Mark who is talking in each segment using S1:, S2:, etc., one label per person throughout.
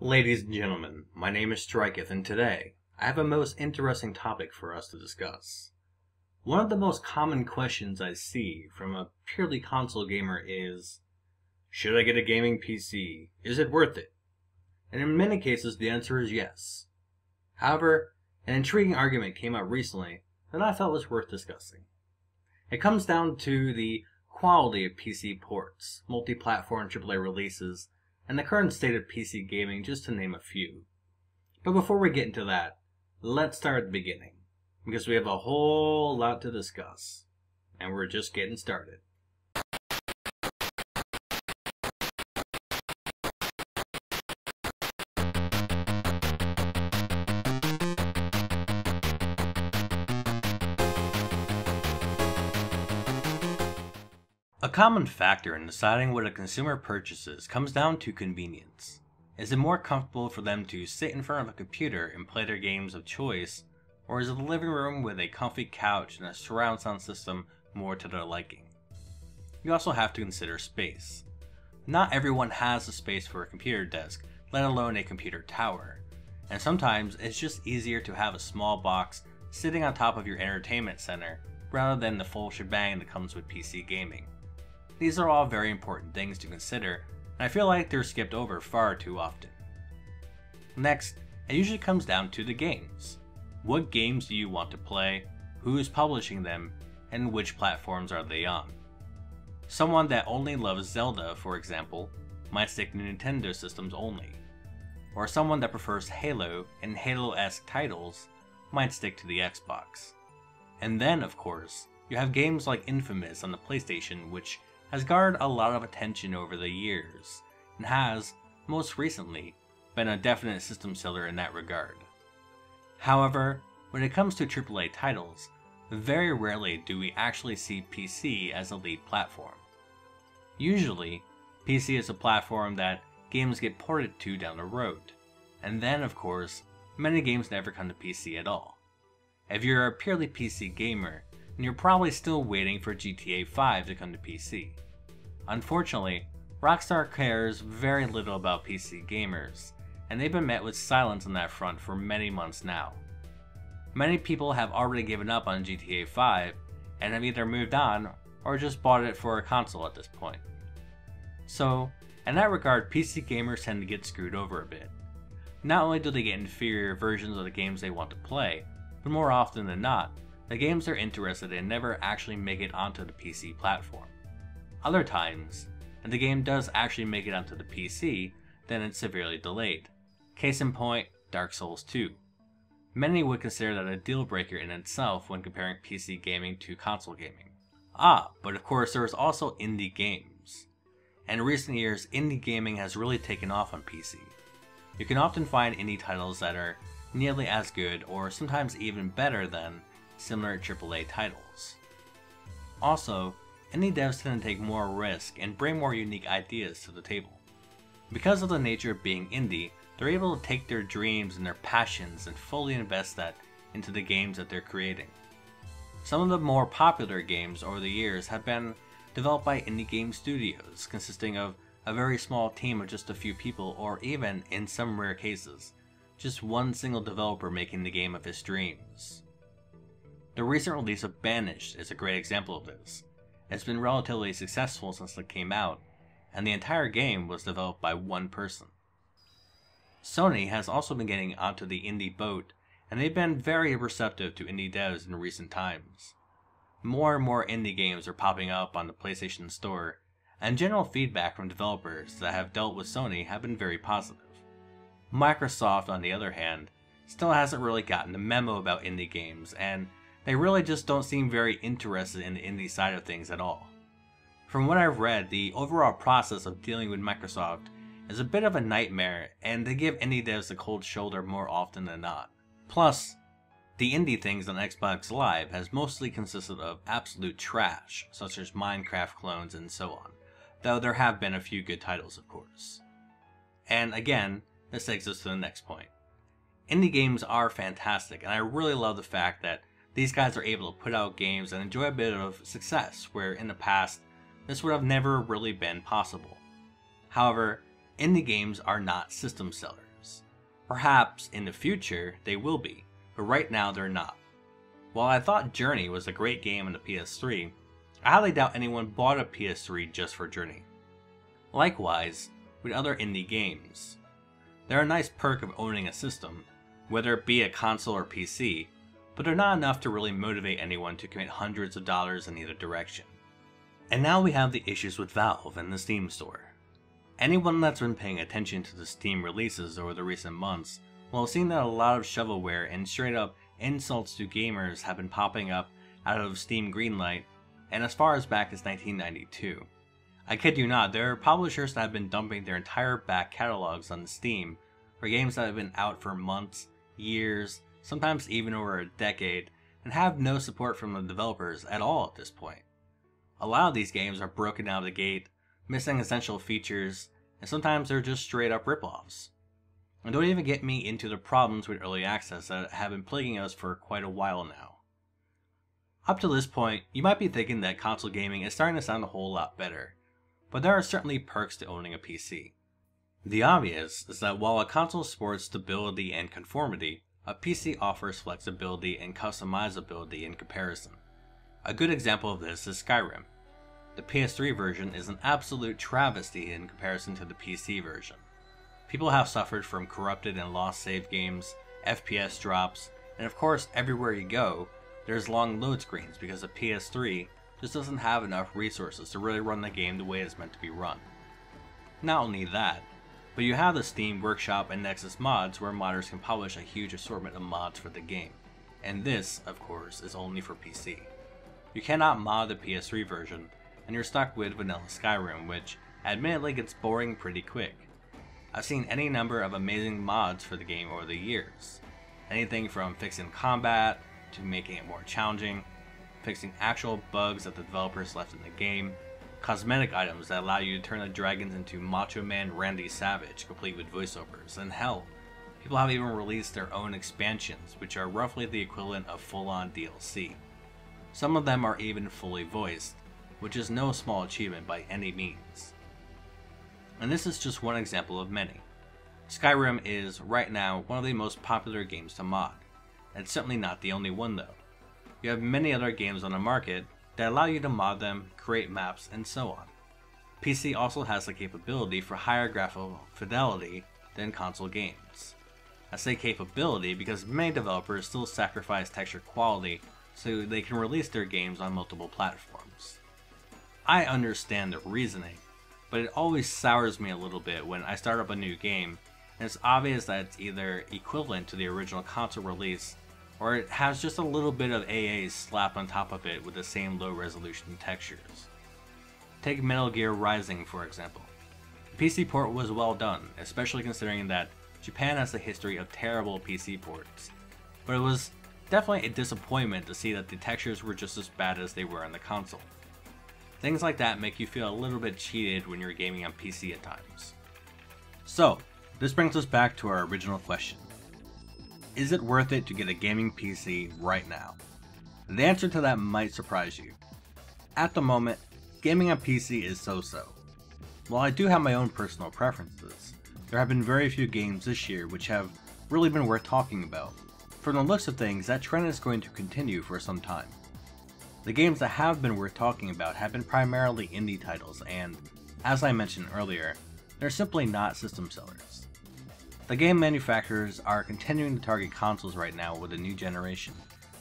S1: Ladies and gentlemen, my name is Striketh, and today I have a most interesting topic for us to discuss. One of the most common questions I see from a purely console gamer is, should I get a gaming PC? Is it worth it? And in many cases the answer is yes. However, an intriguing argument came up recently that I felt was worth discussing. It comes down to the quality of PC ports, multi-platform AAA releases, and the current state of PC gaming, just to name a few. But before we get into that, let's start at the beginning, because we have a whole lot to discuss, and we're just getting started. A common factor in deciding what a consumer purchases comes down to convenience. Is it more comfortable for them to sit in front of a computer and play their games of choice, or is the living room with a comfy couch and a surround sound system more to their liking? You also have to consider space. Not everyone has the space for a computer desk, let alone a computer tower, and sometimes it's just easier to have a small box sitting on top of your entertainment center rather than the full shebang that comes with PC gaming. These are all very important things to consider, and I feel like they're skipped over far too often. Next, it usually comes down to the games. What games do you want to play, who is publishing them, and which platforms are they on? Someone that only loves Zelda, for example, might stick to Nintendo systems only. Or someone that prefers Halo and Halo-esque titles might stick to the Xbox. And then, of course, you have games like Infamous on the PlayStation, which has garnered a lot of attention over the years, and has, most recently, been a definite system seller in that regard. However, when it comes to AAA titles, very rarely do we actually see PC as a lead platform. Usually, PC is a platform that games get ported to down the road, and then of course, many games never come to PC at all. If you're a purely PC gamer, then you're probably still waiting for GTA 5 to come to PC. Unfortunately, Rockstar cares very little about PC gamers, and they've been met with silence on that front for many months now. Many people have already given up on GTA 5 and have either moved on or just bought it for a console at this point. So, in that regard, PC gamers tend to get screwed over a bit. Not only do they get inferior versions of the games they want to play, but more often than not, the games they're interested in never actually make it onto the PC platform. Other times, if the game does actually make it onto the PC, then it's severely delayed. Case in point, Dark Souls 2. Many would consider that a deal breaker in itself when comparing PC gaming to console gaming. But of course there is also indie games. And in recent years, indie gaming has really taken off on PC. You can often find indie titles that are nearly as good or sometimes even better than similar AAA titles. Also, indie devs tend to take more risk and bring more unique ideas to the table. Because of the nature of being indie, they're able to take their dreams and their passions and fully invest that into the games that they're creating. Some of the more popular games over the years have been developed by indie game studios, consisting of a very small team of just a few people, or even, in some rare cases, just one single developer making the game of his dreams. The recent release of Banished is a great example of this. It's been relatively successful since it came out, and the entire game was developed by one person. Sony has also been getting onto the indie boat, and they've been very receptive to indie devs in recent times. More and more indie games are popping up on the PlayStation Store, and general feedback from developers that have dealt with Sony have been very positive. Microsoft, on the other hand, still hasn't really gotten the memo about indie games, and they really just don't seem very interested in the indie side of things at all. From what I've read, the overall process of dealing with Microsoft is a bit of a nightmare, and they give indie devs the cold shoulder more often than not. Plus, the indie things on Xbox Live has mostly consisted of absolute trash, such as Minecraft clones and so on, though there have been a few good titles of course. And again, this takes us to the next point. Indie games are fantastic, and I really love the fact that these guys are able to put out games and enjoy a bit of success, where in the past, this would have never really been possible. However, indie games are not system sellers. Perhaps in the future they will be, but right now they're not. While I thought Journey was a great game on the PS3, I highly doubt anyone bought a PS3 just for Journey. Likewise, with other indie games. They're a nice perk of owning a system, whether it be a console or PC, but they're not enough to really motivate anyone to commit hundreds of dollars in either direction. And now we have the issues with Valve and the Steam store. Anyone that's been paying attention to the Steam releases over the recent months will have seen that a lot of shovelware and straight up insults to gamers have been popping up out of Steam Greenlight, and as far as back as 1992. I kid you not, there are publishers that have been dumping their entire back catalogs on Steam for games that have been out for months, years, sometimes even over a decade, and have no support from the developers at all at this point. A lot of these games are broken out of the gate, missing essential features, and sometimes they're just straight up ripoffs. And don't even get me into the problems with early access that have been plaguing us for quite a while now. Up to this point, you might be thinking that console gaming is starting to sound a whole lot better, but there are certainly perks to owning a PC. The obvious is that while a console supports stability and conformity, a PC offers flexibility and customizability in comparison. A good example of this is Skyrim. The PS3 version is an absolute travesty in comparison to the PC version. People have suffered from corrupted and lost save games, FPS drops, and of course everywhere you go, there's long load screens because the PS3 just doesn't have enough resources to really run the game the way it's meant to be run. Not only that, but you have the Steam Workshop and Nexus mods where modders can publish a huge assortment of mods for the game. And this, of course, is only for PC. You cannot mod the PS3 version, and you're stuck with vanilla Skyrim, which admittedly gets boring pretty quick. I've seen any number of amazing mods for the game over the years. Anything from fixing combat, to making it more challenging, fixing actual bugs that the developers left in the game, cosmetic items that allow you to turn the dragons into Macho Man Randy Savage, complete with voiceovers, and hell, people have even released their own expansions, which are roughly the equivalent of full-on DLC. Some of them are even fully voiced, which is no small achievement by any means. And this is just one example of many. Skyrim is, right now, one of the most popular games to mod. And it's certainly not the only one though. You have many other games on the market that allow you to mod them, create maps, and so on. PC also has the capability for higher graphical fidelity than console games. I say capability because many developers still sacrifice texture quality so they can release their games on multiple platforms. I understand the reasoning, but it always sours me a little bit when I start up a new game and it's obvious that it's either equivalent to the original console release or it has just a little bit of AA slapped on top of it with the same low resolution textures. Take Metal Gear Rising for example. The PC port was well done, especially considering that Japan has a history of terrible PC ports, but it was definitely a disappointment to see that the textures were just as bad as they were on the console. Things like that make you feel a little bit cheated when you're gaming on PC at times. So, this brings us back to our original question. Is it worth it to get a gaming PC right now? The answer to that might surprise you. At the moment, gaming on PC is so-so. While I do have my own personal preferences, there have been very few games this year which have really been worth talking about. From the looks of things, that trend is going to continue for some time. The games that have been worth talking about have been primarily indie titles and, as I mentioned earlier, they're simply not system sellers. The game manufacturers are continuing to target consoles right now with a new generation,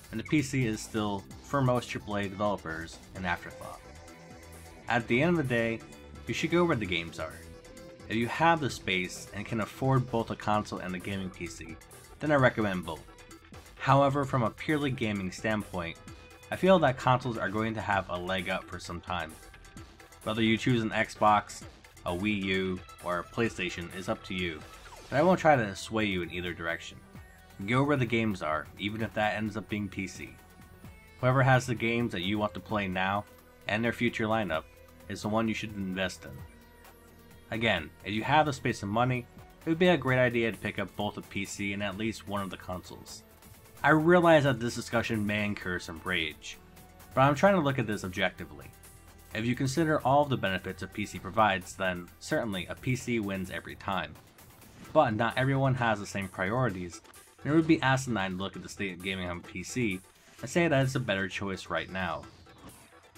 S1: and the PC is still, for most AAA developers, an afterthought. At the end of the day, you should go where the games are. If you have the space and can afford both a console and a gaming PC, then I recommend both. However, from a purely gaming standpoint, I feel that consoles are going to have a leg up for some time. Whether you choose an Xbox, a Wii U, or a PlayStation is up to you, but I won't try to sway you in either direction. Go where the games are, even if that ends up being PC. Whoever has the games that you want to play now, and their future lineup, is the one you should invest in. Again, if you have the space and money, it would be a great idea to pick up both a PC and at least one of the consoles. I realize that this discussion may incur some rage, but I'm trying to look at this objectively. If you consider all of the benefits a PC provides, then certainly a PC wins every time. but not everyone has the same priorities, and it would be asinine to look at the state of gaming on PC and say that it's a better choice right now.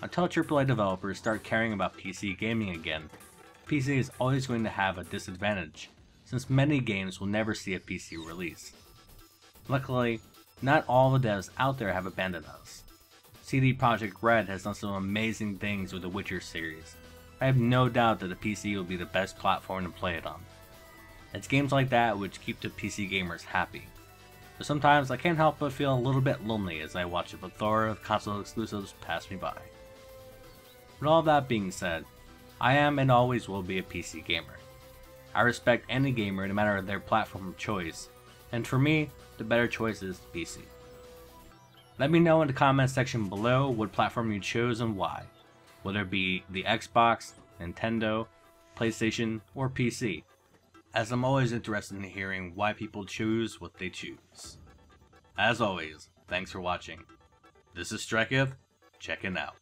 S1: Until AAA developers start caring about PC gaming again, PC is always going to have a disadvantage, since many games will never see a PC release. Luckily, not all the devs out there have abandoned us. CD Projekt Red has done some amazing things with the Witcher series. I have no doubt that the PC will be the best platform to play it on. It's games like that which keep the PC gamers happy. But sometimes I can't help but feel a little bit lonely as I watch a plethora of console exclusives pass me by. With all that being said, I am and always will be a PC gamer. I respect any gamer no matter their platform of choice, and for me, the better choice is PC. Let me know in the comments section below what platform you chose and why, whether it be the Xbox, Nintendo, PlayStation, or PC, as I'm always interested in hearing why people choose what they choose. As always, thanks for watching. This is Streketh, checking out.